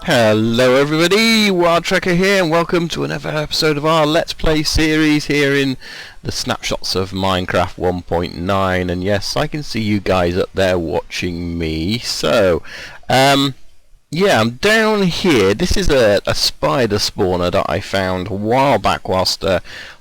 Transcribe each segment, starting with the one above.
Hello everybody, WildTrekker here, and welcome to another episode of our Let's Play series here in the snapshots of Minecraft 1.9. And yes, I can see you guys up there watching me. So, yeah, I'm down here. This is a spider spawner that I found a while back whilst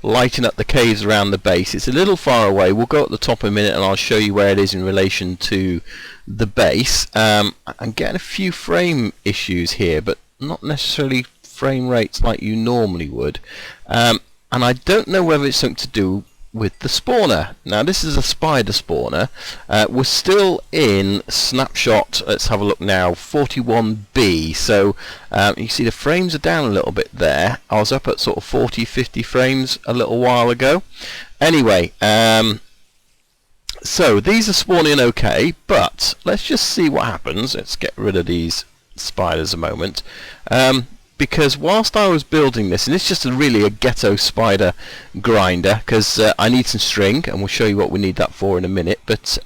lighting up the caves around the base. It's a little far away. We'll go at the top in a minute and I'll show you where it is in relation to the base. I'm getting a few frame issues here, but not necessarily frame rates like you normally would. And I don't know whether it's something to do with the spawner. Now this is a spider spawner. We're still in snapshot, let's have a look now, 41B. So you see the frames are down a little bit there. I was up at sort of 40-50 frames a little while ago. Anyway, so these are spawning okay, but let's just see what happens. Let's get rid of these spiders a moment. Because whilst I was building this, and it's just really a ghetto spider grinder, because I need some string, and we'll show you what we need that for in a minute. But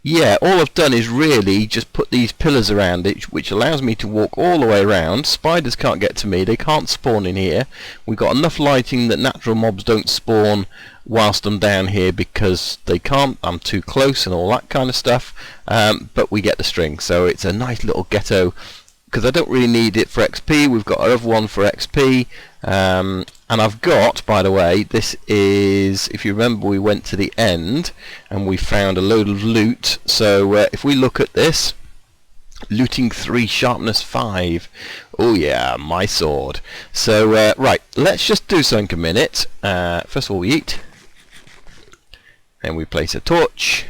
yeah, all I've done is really just put these pillars around it, which allows me to walk all the way around. Spiders can't get to me, they can't spawn in here. We've got enough lighting that natural mobs don't spawn whilst I'm down here because they can't, I'm too close and all that kind of stuff. But we get the string, so it's a nice little ghetto. Because I don't really need it for XP, we've got another one for XP, and I've got, by the way, this is, if you remember, we went to the end and we found a load of loot. So if we look at this, looting 3, sharpness 5, oh yeah, my sword. So right, let's just do something a minute. First of all we eat, then we place a torch,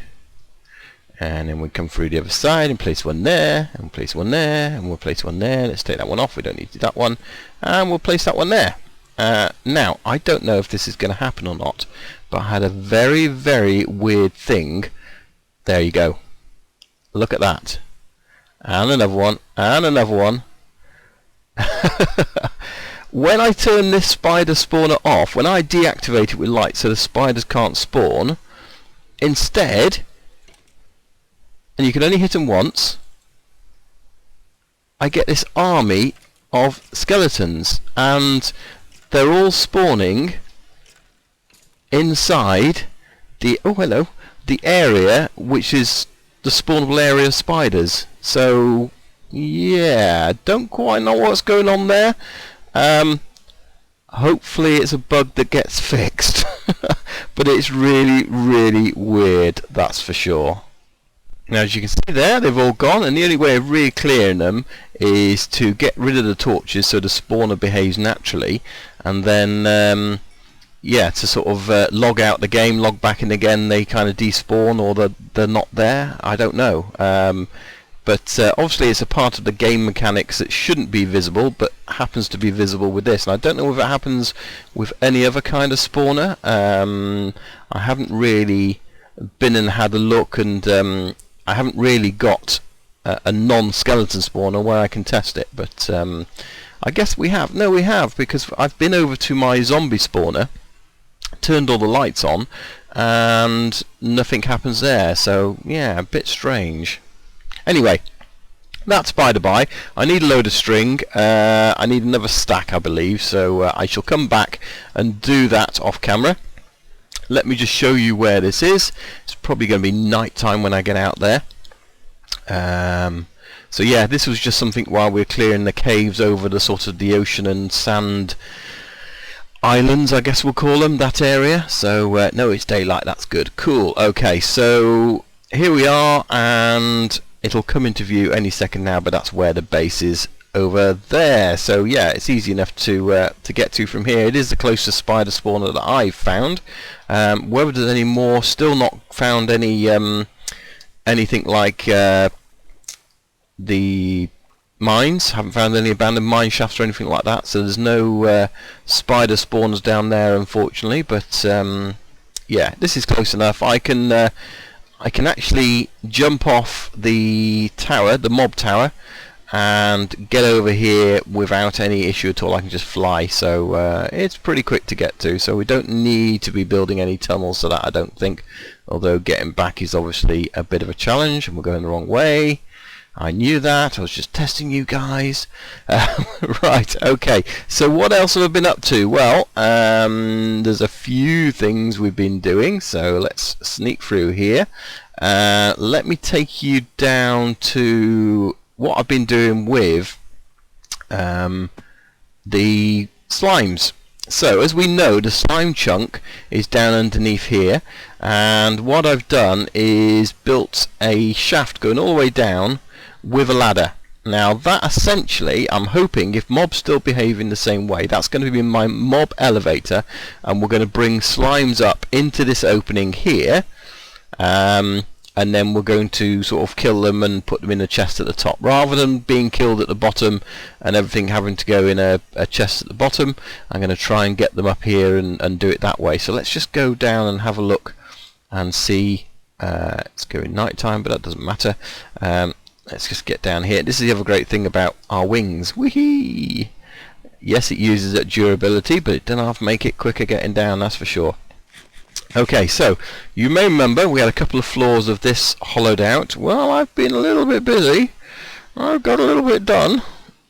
and then we come through the other side and place one there, and place one there, and we'll place one there. Let's take that one off, we don't need that one, and we'll place that one there. Now, I don't know if this is going to happen or not, but I had a very, very weird thing. There you go. Look at that. And another one, and another one. When I turn this spider spawner off, when I deactivate it with light so the spiders can't spawn, instead, and you can only hit them once, I get this army of skeletons, and they're all spawning inside the, oh hello, the area which is the spawnable area of spiders. So yeah, don't quite know what's going on there. Hopefully it's a bug that gets fixed. But it's really, really weird, that's for sure. Now as you can see there, they've all gone, and the only way of really clearing them is to get rid of the torches so the spawner behaves naturally, and then yeah, to sort of log out the game, log back in again, they kind of despawn, or they're not there. I don't know. But obviously it's a part of the game mechanics that shouldn't be visible, but happens to be visible with this. And I don't know if it happens with any other kind of spawner. I haven't really been and had a look, and I haven't really got a non-skeleton spawner where I can test it, but I guess we have. No, we have, because I've been over to my zombie spawner, turned all the lights on, and nothing happens there. So yeah, a bit strange. Anyway, that's by the by. I need a load of string. I need another stack, I believe, so I shall come back and do that off camera. Let me just show you where this is. It's probably going to be night time when I get out there. So yeah, this was just something while we're clearing the caves over the sort of the ocean and sand islands, I guess we'll call them, that area. So no, it's daylight, that's good. Cool. Okay, so here we are, and it'll come into view any second now, but that's where the base is over there. So yeah, it's easy enough to get to from here. It is the closest spider spawner that I've found. Whether there's any more, still not found any anything like the mines. Haven't found any abandoned mine shafts or anything like that. So there's no spider spawners down there, unfortunately. But yeah, this is close enough. I can actually jump off the tower, the mob tower, and get over here without any issue at all. I can just fly, so it's pretty quick to get to, so we don't need to be building any tunnels for that, I don't think, although getting back is obviously a bit of a challenge, and we're going the wrong way. I knew that. I was just testing you guys. Right, okay. So what else have I been up to? Well, there's a few things we've been doing. So let's sneak through here. Let me take you down to what I've been doing with the slimes. So as we know, the slime chunk is down underneath here, and what I've done is built a shaft going all the way down with a ladder. Now that essentially, I'm hoping, if mobs still behave in the same way, that's going to be my mob elevator, and we're going to bring slimes up into this opening here, and then we're going to sort of kill them and put them in a chest at the top, rather than being killed at the bottom and everything having to go in a chest at the bottom. I'm going to try and get them up here and do it that way. So let's just go down and have a look and see. It's going night time, but that doesn't matter. Let's just get down here. This is the other great thing about our wings. Whee! Yes, it uses that durability, but it doesn't have to make it quicker getting down, that's for sure. Okay, so you may remember we had a couple of floors of this hollowed out. Well, I've been a little bit busy. I've got a little bit done,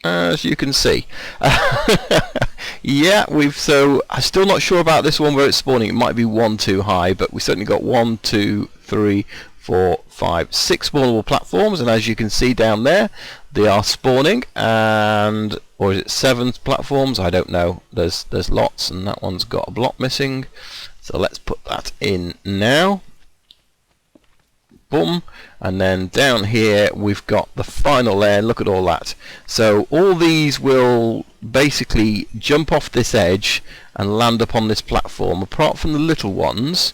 as you can see. Yeah, so I'm still not sure about this one where it's spawning. It might be one too high, but we certainly got 1, 2, 3, 4, 5, 6 spawnable platforms, and as you can see down there, they are spawning. And or is it 7 platforms? I don't know. There's lots, and that one's got a block missing. So let's put that in now. Boom. And then down here we've got the final layer. Look at all that. So all these will basically jump off this edge and land upon this platform. Apart from the little ones,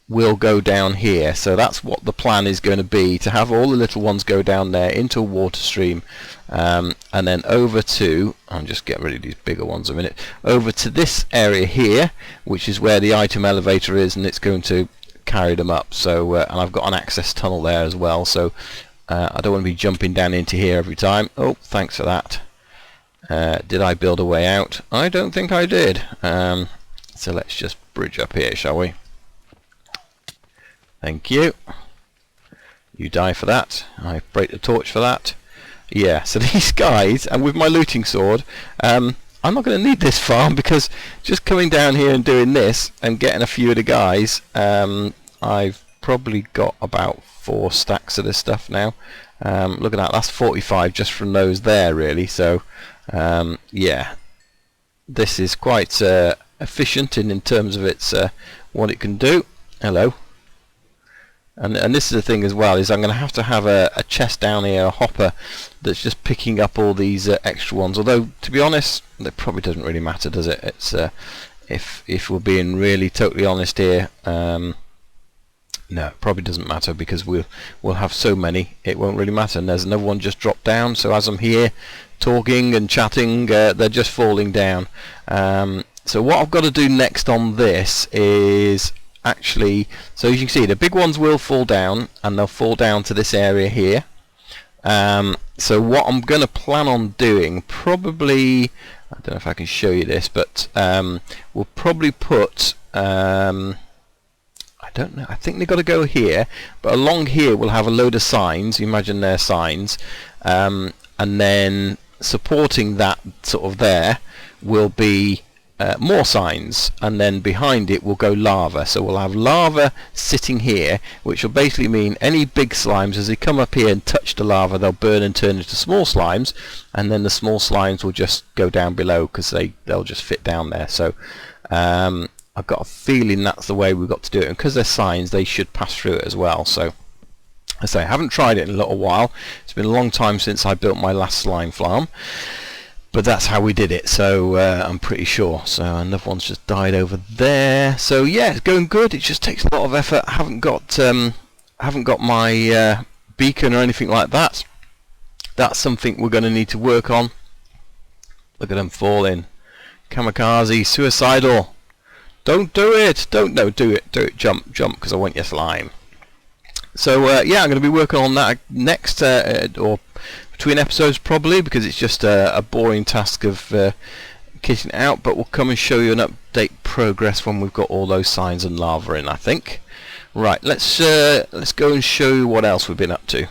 will go down here. So that's what the plan is going to be, to have all the little ones go down there into a water stream, and then over to, I'll just get rid of these bigger ones a minute, over to this area here, which is where the item elevator is, and it's going to carry them up. So and I've got an access tunnel there as well, so I don't want to be jumping down into here every time. Oh, thanks for that. Did I build a way out? I don't think I did. So let's just bridge up here, shall we? Thank you. You die for that. I break the torch for that. Yeah, so these guys, and with my looting sword, I'm not going to need this farm, because just coming down here and doing this and getting a few of the guys, I've probably got about 4 stacks of this stuff now. Look at that, that's 45 just from those there, really. So yeah, this is quite efficient in terms of its what it can do. Hello. And this is the thing as well, is I'm going to have a chest down here, a hopper, that's just picking up all these extra ones. Although, to be honest, it probably doesn't really matter, does it? It's if we're being really totally honest here, no, it probably doesn't matter, because we'll have so many, it won't really matter. And there's another one just dropped down, so as I'm here talking and chatting, they're just falling down. So what I've got to do next on this is, actually, so as you can see, the big ones will fall down, and they'll fall down to this area here. So what I'm going to plan on doing, probably, I don't know if I can show you this, but we'll probably put, I don't know, I think they've got to go here, but along here we'll have a load of signs. You imagine they're signs, and then supporting that sort of there will be more signs, and then behind it will go lava. So we'll have lava sitting here, which will basically mean any big slimes, as they come up here and touch the lava, they'll burn and turn into small slimes, and then the small slimes will just go down below, because they'll just fit down there. So I've got a feeling that's the way we've got to do it, and because they're signs, they should pass through it as well. So I say, I haven't tried it in a little while. It's been a long time since I built my last slime farm, but that's how we did it, so I'm pretty sure. So another one's just died over there. So yeah, it's going good. It just takes a lot of effort. I haven't got my beacon or anything like that. That's something we're going to need to work on. Look at them falling. Kamikaze, suicidal. Don't do it. Don't, no, do it. Do it. Jump, jump, because I want your slime. So yeah, I'm going to be working on that next, or between episodes probably, because it's just a boring task of kitting it out. But we'll come and show you an update progress when we've got all those signs and lava in, I think. Right, let's go and show you what else we've been up to.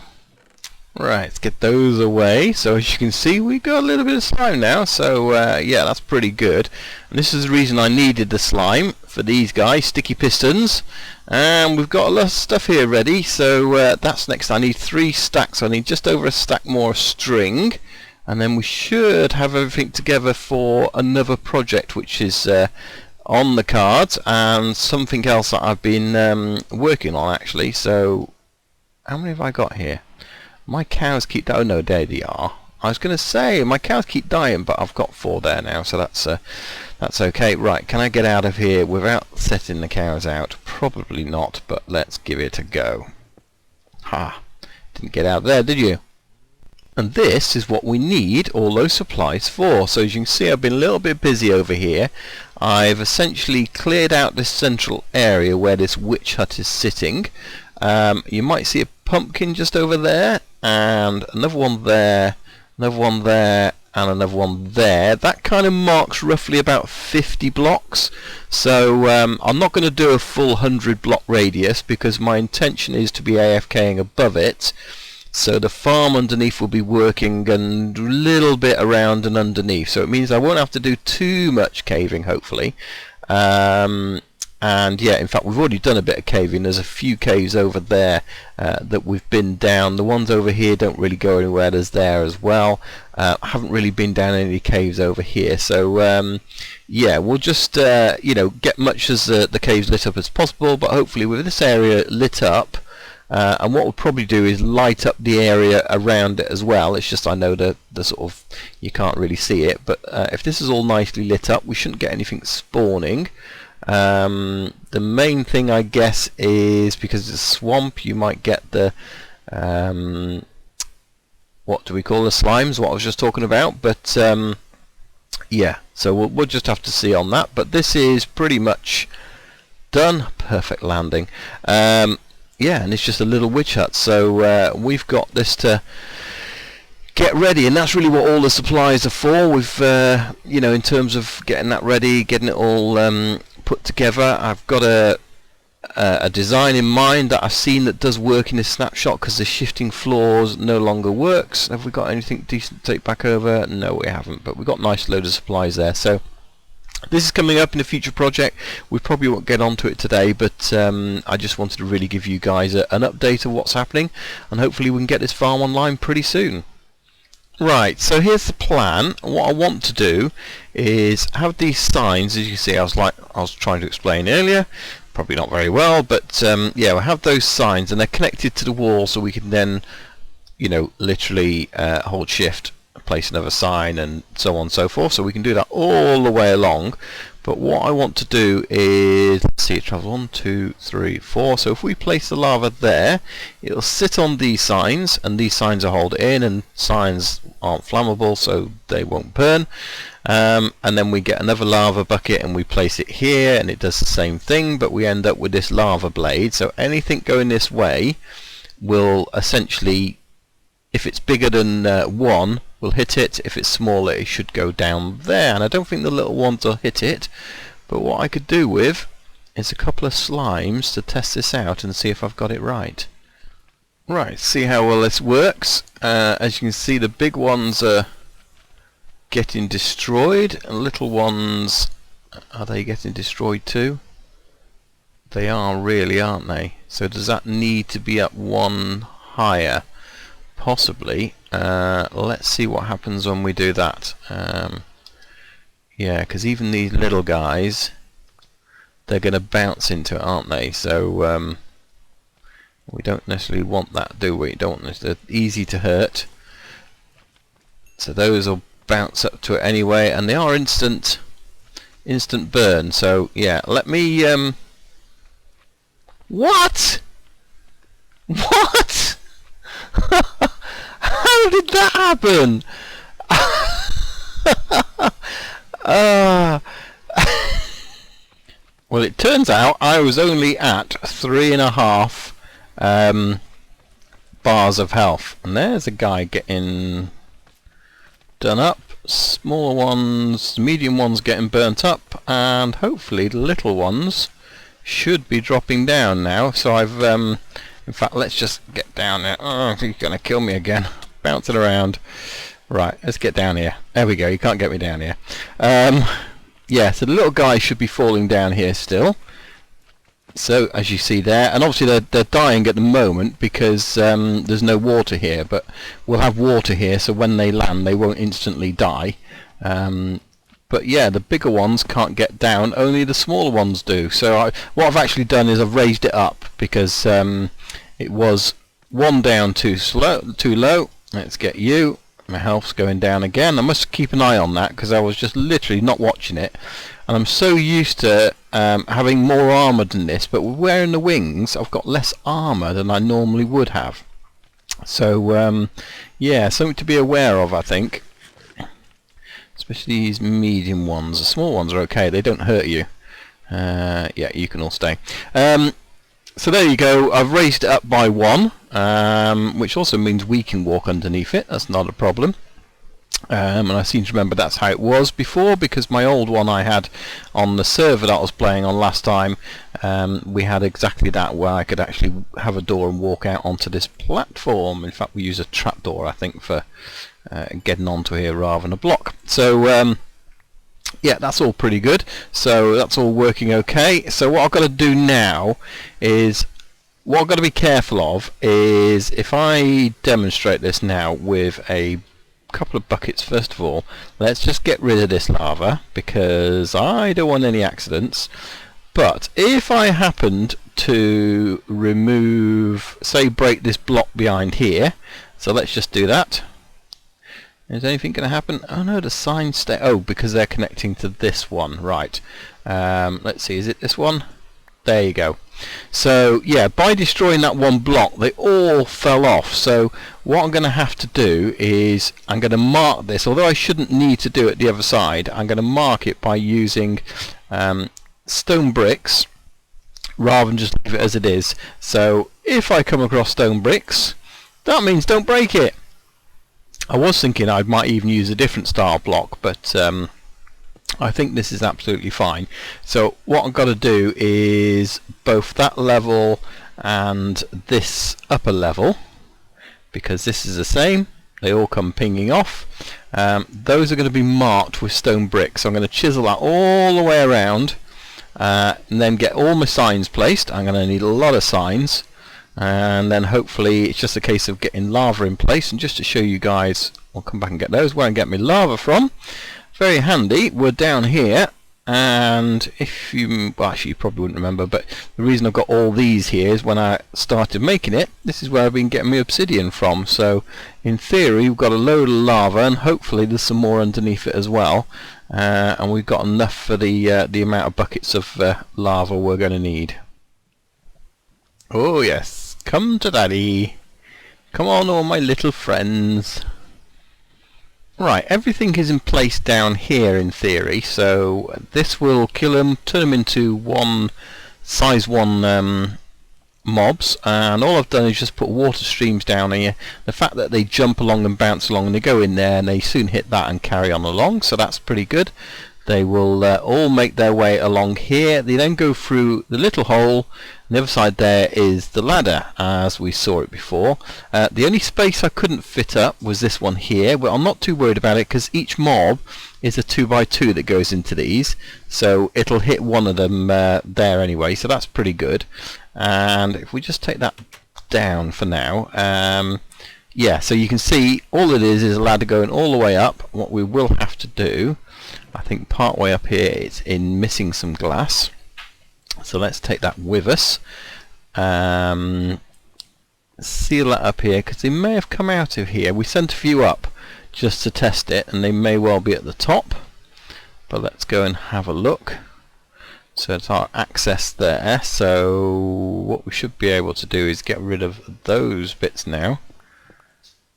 Right, let's get those away. So as you can see, we've got a little bit of slime now, so yeah, that's pretty good. And this is the reason I needed the slime for these guys, sticky pistons. And we've got a lot of stuff here ready, so that's next. I need 3 stacks. I need just over a stack more string, and then we should have everything together for another project, which is on the cards, and something else that I've been working on actually. So how many have I got here? My cows keep dying. Oh no, there they are. I was going to say my cows keep dying, but I've got 4 there now, so that's okay. Right, can I get out of here without setting the cows out? Probably not, but let's give it a go. Ha! Didn't get out there, did you? And this is what we need all those supplies for. So as you can see, I've been a little bit busy over here. I've essentially cleared out this central area where this witch hut is sitting. You might see a pumpkin just over there, and another one there, another one there, and another one there. That kind of marks roughly about 50 blocks. So I'm not going to do a full 100 block radius, because my intention is to be AFKing above it. So the farm underneath will be working and a little bit around and underneath. So it means I won't have to do too much caving, hopefully. And yeah, in fact, we've already done a bit of caving. There's a few caves over there that we've been down. The ones over here don't really go anywhere. There's there as well. I haven't really been down any caves over here. So yeah, we'll just you know, get much as the caves lit up as possible. But hopefully with this area lit up, and what we'll probably do is light up the area around it as well. It's just I know the sort of, you can't really see it. But if this is all nicely lit up, we shouldn't get anything spawning. The main thing, I guess, is because it's a swamp, you might get the what do we call the slimes, what I was just talking about. But yeah, so we'll just have to see on that. But this is pretty much done. Perfect landing. Yeah, and it's just a little witch hut, so we've got this to get ready, and that's really what all the supplies are for. We've you know, in terms of getting that ready, getting it all put together. I've got a design in mind that I've seen that does work in this snapshot, because the shifting floors no longer works. Have we got anything decent to take back over? No, we haven't, but we've got a nice load of supplies there. So this is coming up in a future project. We probably won't get onto it today, but I just wanted to really give you guys an update of what's happening, and hopefully we can get this farm online pretty soon. Right, so here's the plan. What I want to do is have these signs, as you see, I was trying to explain earlier, probably not very well, but yeah, we'll have those signs, and they're connected to the wall, so we can then, you know, literally hold shift, place another sign, and so on and so forth. So we can do that all the way along. But what I want to do is, let's see, it travels 1, 2, 3, 4. So if we place the lava there, it'll sit on these signs, and these signs are held in, and signs aren't flammable, so they won't burn. And then we get another lava bucket, and we place it here, and it does the same thing, but we end up with this lava blade. So anything going this way will essentially, if it's bigger than 1, we'll hit it. If it's smaller, it should go down there, and I don't think the little ones will hit it. But what I could do with is a couple of slimes to test this out and see if I've got it right. Right, see how well this works. As you can see, the big ones are getting destroyed, and little ones, are they getting destroyed too? They are really, aren't they? So does that need to be up 1 higher? Possibly. Let's see what happens when we do that. Yeah, because even these little guys, they're going to bounce into it, aren't they? So we don't necessarily want that, do we? Don't want they're easy to hurt. So those will bounce up to it anyway, and they are instant burn. So yeah, let me what? What? How did that happen? Well, it turns out I was only at 3.5 bars of health, and there's a guy getting done up. Smaller ones, medium ones getting burnt up, and hopefully the little ones should be dropping down now. So I've in In fact, let's just get down there. Oh, he's going to kill me again. Bouncing around. Right, let's get down here. There we go, you can't get me down here. Yeah, so the little guy should be falling down here still. So, as you see there, and obviously they're dying at the moment because there's no water here, but we'll have water here, so when they land they won't instantly die. But yeah, the bigger ones can't get down, only the smaller ones do. So what I've actually done is I've raised it up because it was one down too low. Let's get you. My health's going down again. I must keep an eye on that because I was just literally not watching it. And I'm so used to having more armour than this, but wearing the wings I've got less armour than I normally would have. So yeah, something to be aware of, I think. Especially these medium ones. The small ones are okay, they don't hurt you. Yeah, you can all stay. So there you go, I've raised it up by one, which also means we can walk underneath it, that's not a problem. And I seem to remember that's how it was before, because my old one I had on the server that I was playing on last time, we had exactly that, where I could actually have a door and walk out onto this platform. In fact, we use a trapdoor, I think, for getting onto here rather than a block. So yeah, that's all pretty good. So that's all working okay. So what I've got to do now is, what I've got to be careful of is, if I demonstrate this now with a couple of buckets, first of all, let's just get rid of this lava because I don't want any accidents. But if I happened to remove, say, break this block behind here, so let's just do that. Is anything going to happen? Oh no, the signs stay. Oh, because they're connecting to this one, right. Let's see, is it this one? There you go. So yeah, by destroying that one block they all fell off. So what I'm going to have to do is, I'm going to mark this, although I shouldn't need to do it the other side. I'm going to mark it by using stone bricks rather than just leave it as it is. So if I come across stone bricks, that means don't break it. I was thinking I might even use a different style block, but I think this is absolutely fine. So what I've got to do is both that level and this upper level, because this is the same, they all come pinging off. Those are going to be marked with stone bricks. So I'm going to chisel that all the way around and then get all my signs placed. I'm going to need a lot of signs. And then hopefully it's just a case of getting lava in place. And just to show you guys, I'll come back and get those, where I can get my lava from. Very handy. We're down here, and if you, well, actually you probably wouldn't remember, but the reason I've got all these here is when I started making it, this is where I've been getting my obsidian from. So in theory we've got a load of lava, and hopefully there's some more underneath it as well, and we've got enough for the amount of buckets of lava we're going to need. Oh yes, come to daddy. Come on, all my little friends. Right, everything is in place down here in theory, so this will kill them, turn them into size 1 mobs, and all I've done is just put water streams down here. The fact that they jump along and bounce along, and they go in there and they soon hit that and carry on along, so that's pretty good. They will all make their way along here. They then go through the little hole. On the other side there is the ladder, as we saw it before. The only space I couldn't fit up was this one here. Well, I'm not too worried about it because each mob is a 2x2 that goes into these, so it'll hit one of them there anyway, so that's pretty good. And if we just take that down for now, yeah, so you can see all it is a ladder going all the way up. What we will have to do, I think part way up here, it's in missing some glass, so let's take that with us. Seal that up here because they may have come out of here. We sent a few up just to test it, and they may well be at the top, but let's go and have a look. So it's our access there, so what we should be able to do is get rid of those bits now.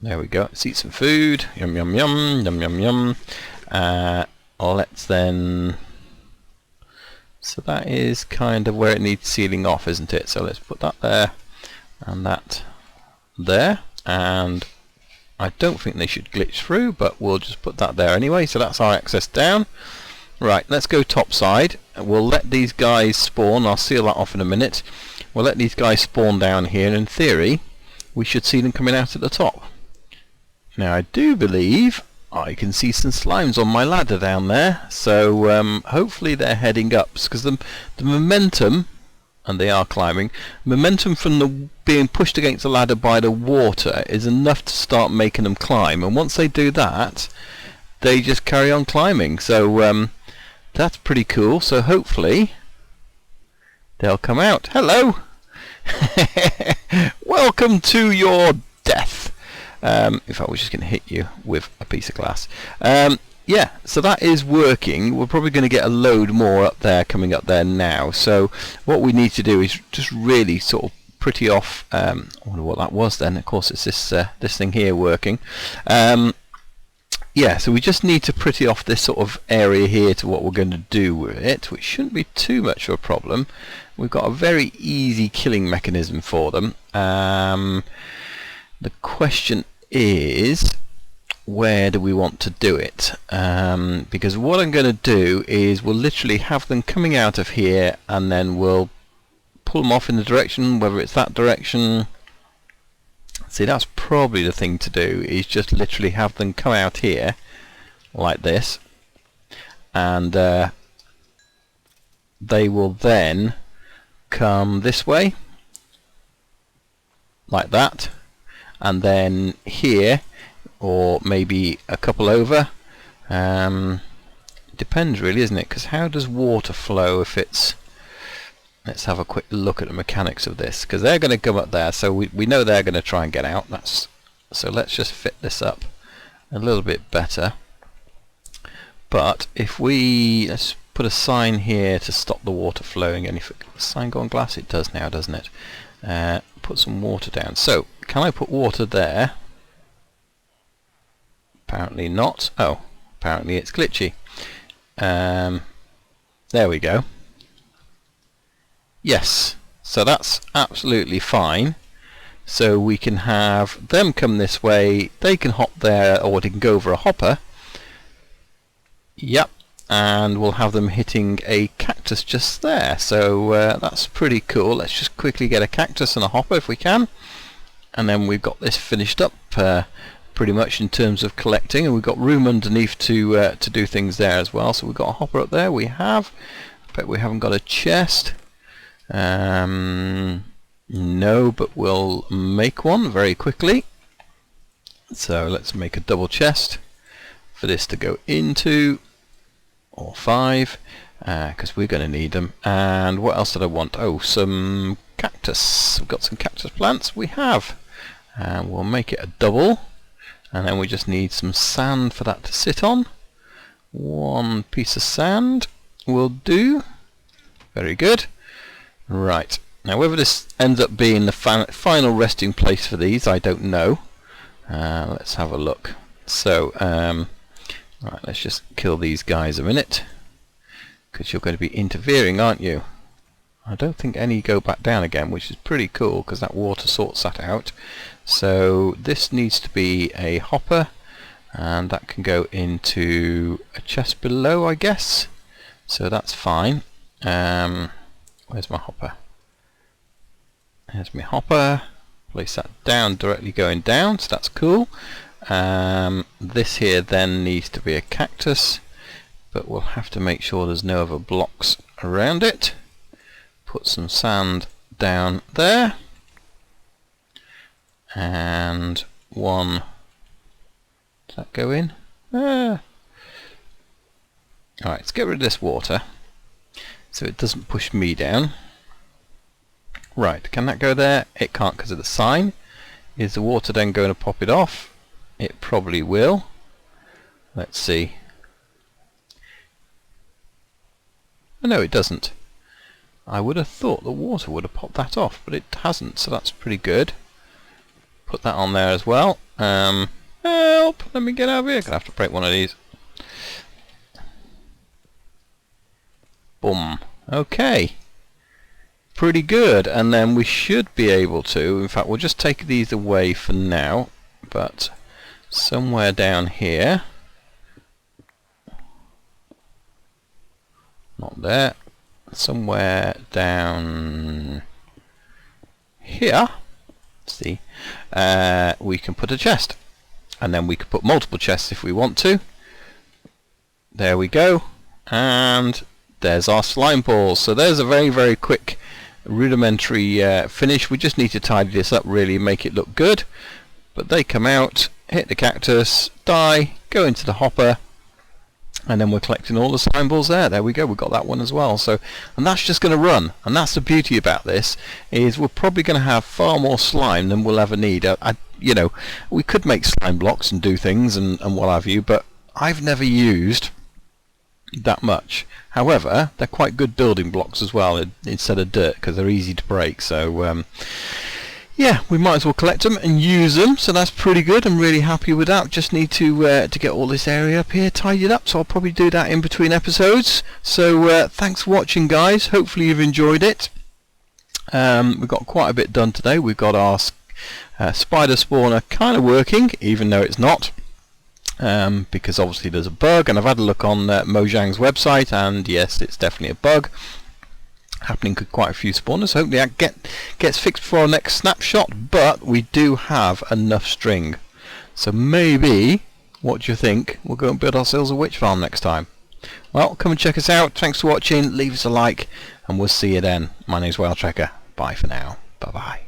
There we go. Let's eat some food. Yum yum yum yum yum yum. Let's then, so that is kind of where it needs sealing off, isn't it? So let's put that there and that there, and I don't think they should glitch through, but we'll just put that there anyway. So that's our access down. Right, let's go top side. We'll let these guys spawn. I'll seal that off in a minute. we'll let these guys spawn down here, and in theory we should see them coming out at the top. Now I do believe I can see some slimes on my ladder down there, so hopefully they're heading up, because the momentum, and they are climbing, momentum from the being pushed against the ladder by the water is enough to start making them climb, and once they do that they just carry on climbing. So that's pretty cool. So hopefully they'll come out. Hello. Welcome to your death. In fact, we're just going to hit you with a piece of glass. Yeah, so that is working. We're probably going to get a load more up there, coming up there now. So what we need to do is just really sort of pretty off. I wonder what that was then. Of course, it's this thing here working. Yeah, so we just need to pretty off this sort of area here to what we're going to do with it, which shouldn't be too much of a problem. We've got a very easy killing mechanism for them. The question is, where do we want to do it? Because what I'm going to do is we'll literally have them coming out of here, and then we'll pull them off in the direction, whether it's that direction. See, that's probably the thing to do, is just literally have them come out here like this, and they will then come this way like that, and then here, or maybe a couple over. Depends really, isn't it? Because how does water flow if it's... Let's have a quick look at the mechanics of this, because they're going to come up there, so we know they're going to try and get out. So let's just fit this up a little bit better. But if let's put a sign here to stop the water flowing. And if the sign go on glass, it does now, doesn't it? Put some water down. So can I put water there? Apparently not. Oh, apparently it's glitchy. There we go. Yes, so that's absolutely fine. So we can have them come this way, they can hop there, or they can go over a hopper. Yep, and we'll have them hitting a cactus just there. So that's pretty cool. Let's just quickly get a cactus and a hopper if we can, and then we've got this finished up pretty much in terms of collecting, and we've got room underneath to do things there as well. So we've got a hopper up there. We have, but we haven't got a chest. No, but we'll make one very quickly. So let's make a double chest for this to go into, or 5, because we're going to need them. And what else did I want? Oh, some cactus. We've got some cactus plants. We have, and we'll make it a double, and then we just need some sand for that to sit on. 1 piece of sand will do. Very good. Right, now whether this ends up being the final resting place for these, I don't know. Let's have a look. So, right, let's just kill these guys a minute, because you're going to be interfering, aren't you? I don't think any go back down again, which is pretty cool, because that water sorts that out. So this needs to be a hopper, and that can go into a chest below, I guess. So that's fine. Where's my hopper? There's my hopper. Place that down, directly going down, so that's cool. This here then needs to be a cactus, but we'll have to make sure there's no other blocks around it. Put some sand down there, and 1. Does that go in? Alright, let's get rid of this water so it doesn't push me down. Right, can that go there? It can't because of the sign. Is the water then going to pop it off? It probably will. Let's see. Oh, no, it doesn't. I would have thought the water would have popped that off, but it hasn't, so that's pretty good. Put that on there as well. Help! Let me get out of here. Gonna have to break one of these. Boom. Okay. Pretty good. And then we should be able to, in fact, we'll just take these away for now, but somewhere down here, not there, somewhere down here, see, we can put a chest, and then we can put multiple chests if we want to. There we go, and there's our slime balls. So there's a very, very quick rudimentary finish. We just need to tidy this up really and make it look good. But they come out, hit the cactus, die, go into the hopper, and then we're collecting all the slime balls there. There we go, we've got that one as well. So, and that's just going to run, and that's the beauty about this, is we're probably going to have far more slime than we'll ever need. You know, we could make slime blocks and do things and what have you, but I've never used that much. However, they're quite good building blocks as well instead of dirt, because they're easy to break. So yeah, we might as well collect them and use them, so that's pretty good. I'm really happy with that. Just need to get all this area up here tidied up, so I'll probably do that in between episodes. So thanks for watching, guys. Hopefully you've enjoyed it. We've got quite a bit done today. We've got our spider spawner kind of working, even though it's not, because obviously there's a bug, and I've had a look on Mojang's website, and yes, it's definitely a bug happening with quite a few spawners. Hopefully that gets fixed before our next snapshot, but we do have enough string, so maybe, what do you think, we'll go and build ourselves a witch farm next time. Well, come and check us out. Thanks for watching, leave us a like, and we'll see you then. My name's WildTrekker. Bye for now. Bye bye.